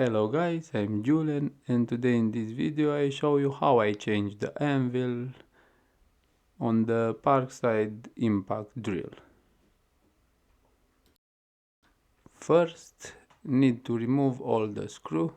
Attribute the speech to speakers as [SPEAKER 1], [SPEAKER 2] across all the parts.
[SPEAKER 1] Hello guys, I'm Julian and today in this video I show you how I changed the anvil on the Parkside impact drill. First, need to remove all the screw.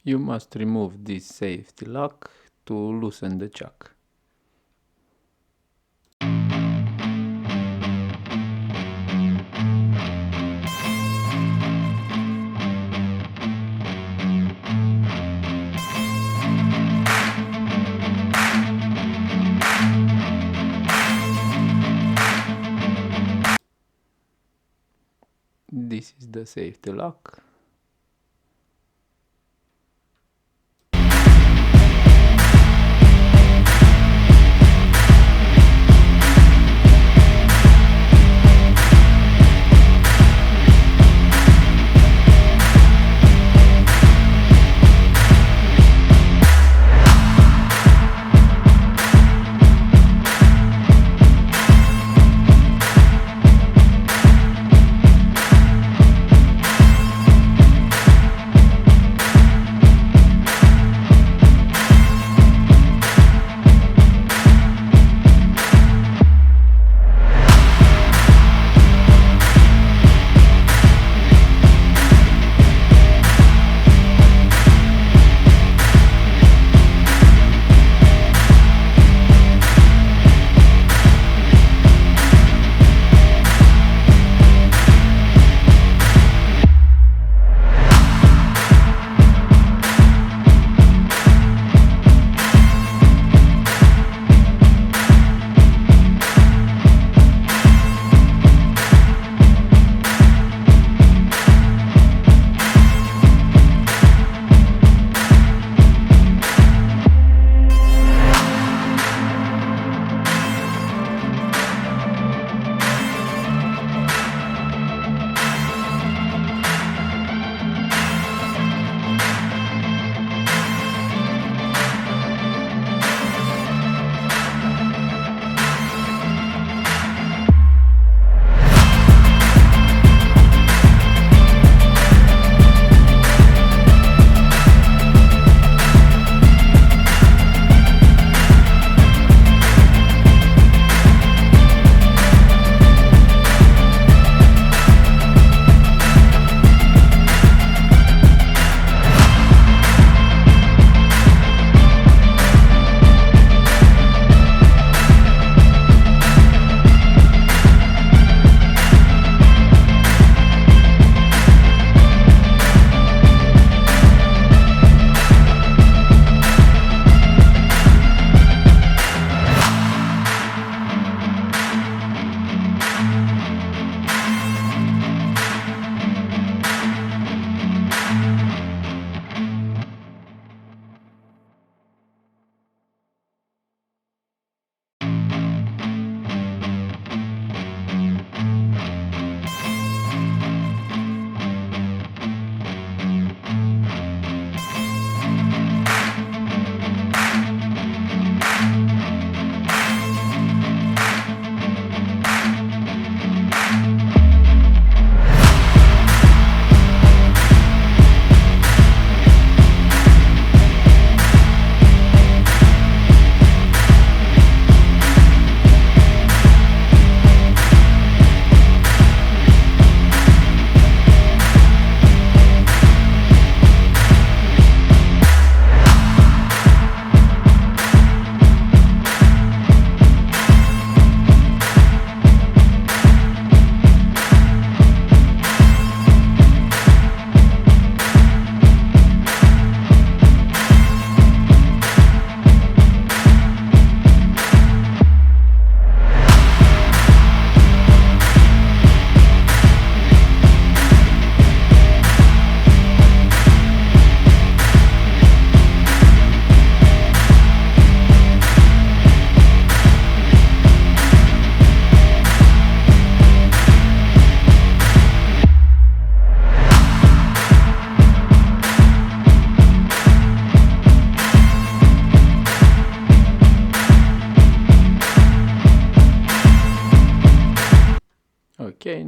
[SPEAKER 1] You must remove this safety lock to loosen the chuck. This is the safety lock.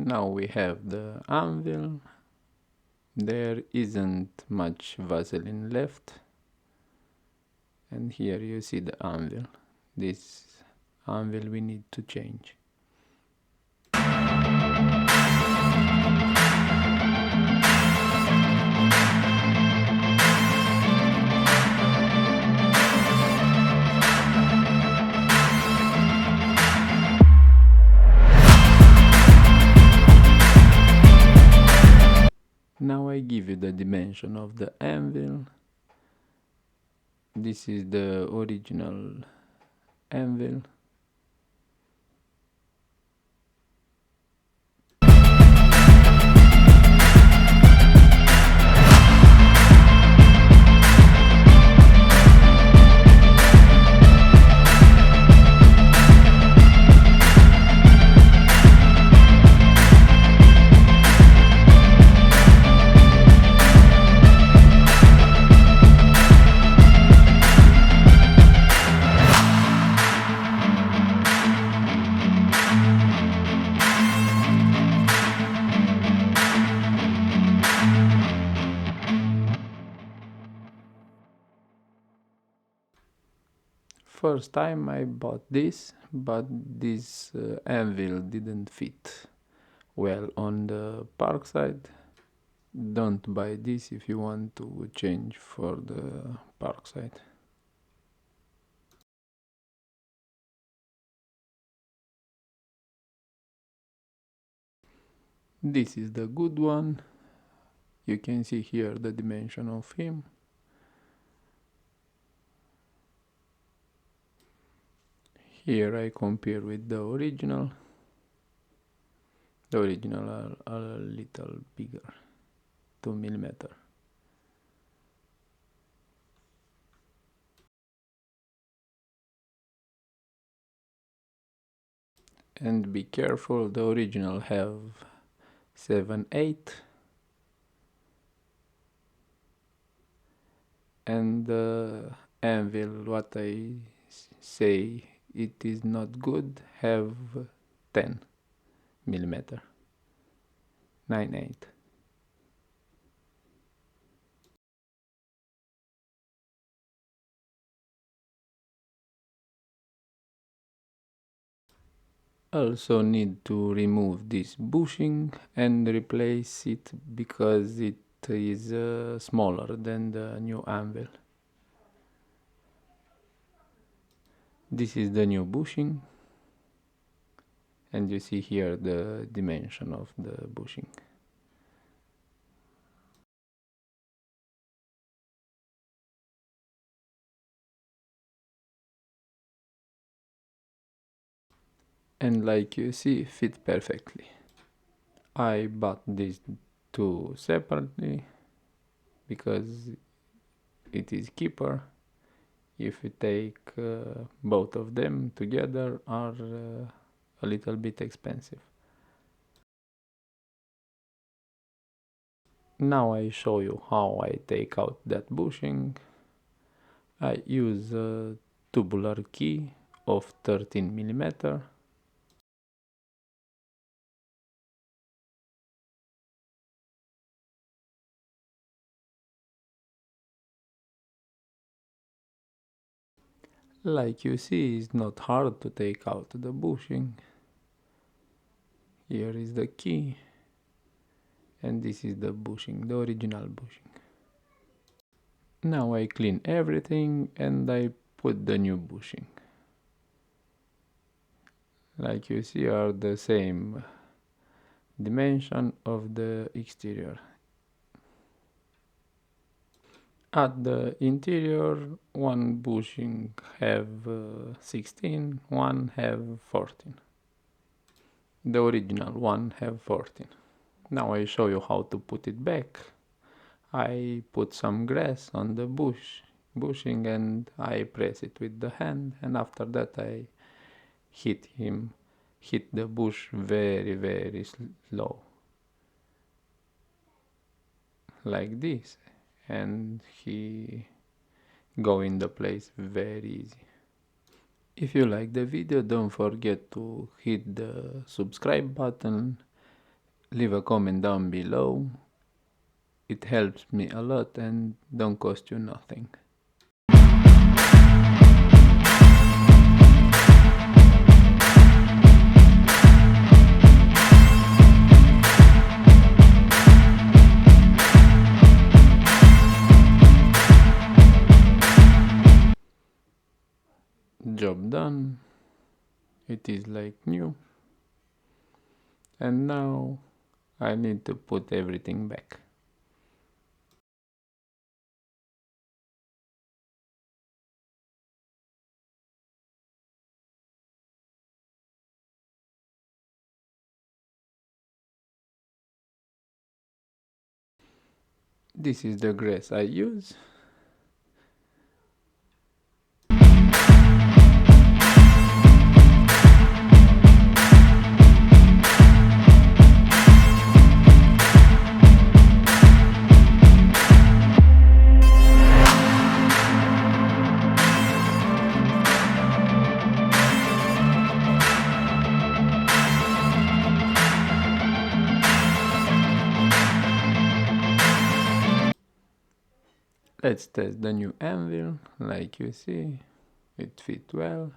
[SPEAKER 1] Now we have the anvil. There isn't much Vaseline left. And here you see the anvil. This anvil we need to change. Now I give you the dimension of the anvil. This is the original anvil. First time I bought this, but this anvil didn't fit well on the park side. Don't buy this if you want to change for the park side. This is the good one. You can see here the dimension of him. Here I compare with the original. The original are a little bigger, 2 millimeter. And be careful, the original have 7/8 and the anvil, what I say it is not good, have 10 millimeter, 9/8. Also need to remove this bushing and replace it because it is smaller than the new anvil. This is the new bushing, and you see here the dimension of the bushing. And like you see, fit perfectly. I bought these two separately because it is cheaper. If you take both of them together, are a little bit expensive. Now I show you how I take out that bushing. I use a tubular key of 13 millimeter. Like you see, it's not hard to take out the bushing. Here is the key, and this is the bushing, the original bushing. Now I clean everything and I put the new bushing. Like you see, are the same dimension of the exterior. At the interior, one bushing have 16, one have 14. The original one have 14. Now I show you how to put it back. I put some grass on the bushing and I press it with the hand, and after that I hit the bush very slow, like this, and he go in the place very easy. If you like the video, don't forget to hit the subscribe button leave a comment down below. It helps me a lot and don't cost you nothing. Job done. It is like new. And now I need to put everything back. This is the grass I use. Let's test the new anvil. Like you see, it fit well.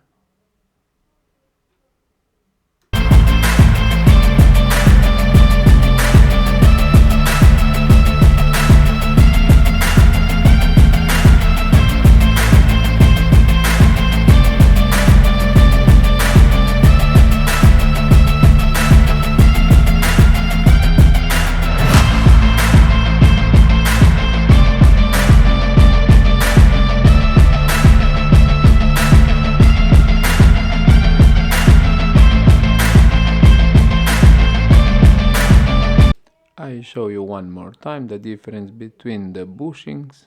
[SPEAKER 1] I show you one more time the difference between the bushings.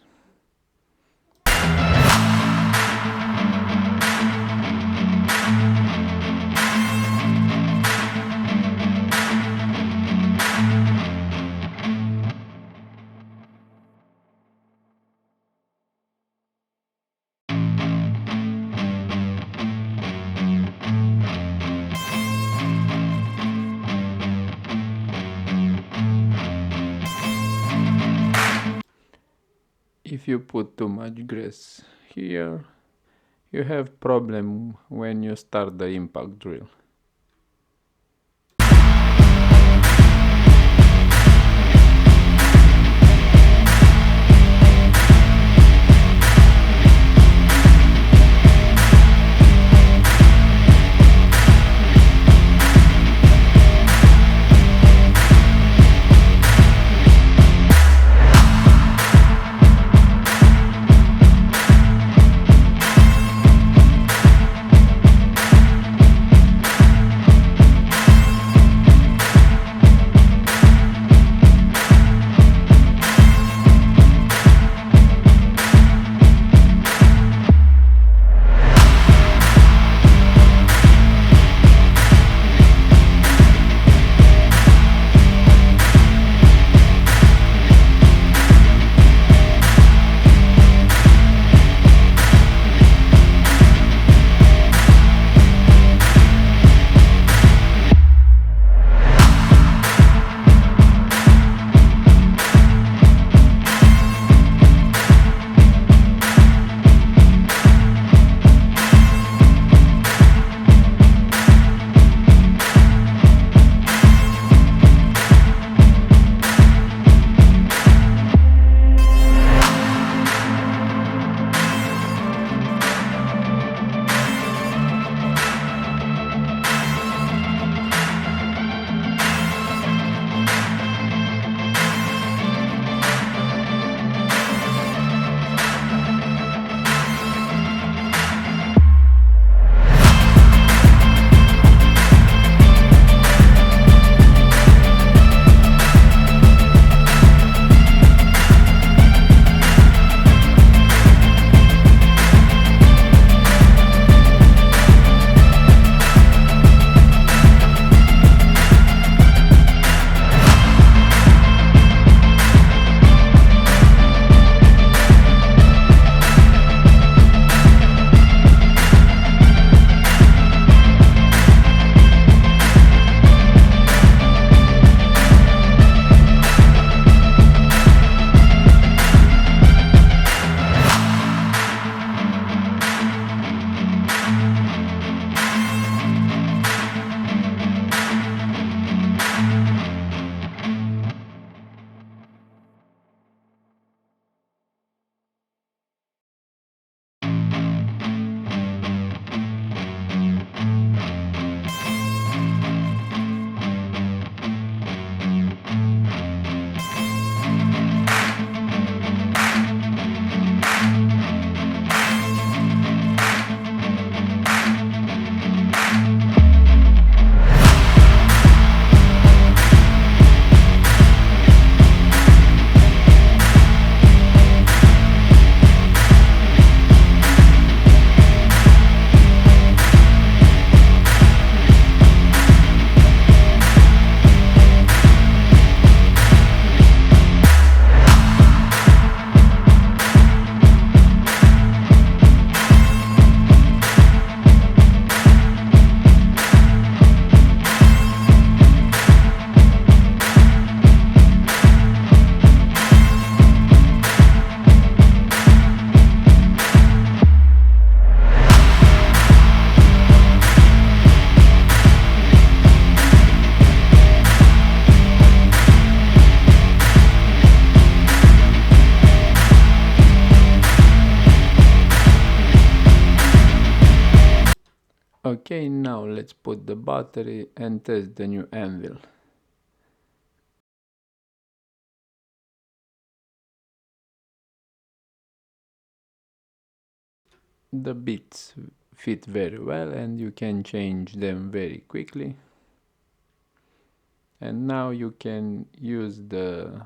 [SPEAKER 1] If you put too much grass here, you have problem when you start the impact drill. Okay, now let's put the battery and test the new anvil. The bits fit very well and you can change them very quickly. And now you can use the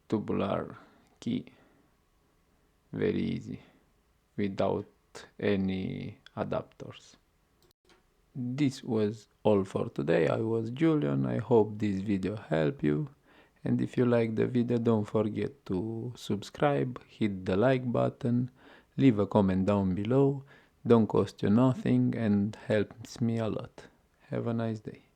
[SPEAKER 1] tubular key very easy without any adapters. This was all for today. I was Julian. I hope this video helped you. And if you like the video, don't forget to subscribe, hit the like button, leave a comment down below. Don't cost you nothing and helps me a lot. Have a nice day.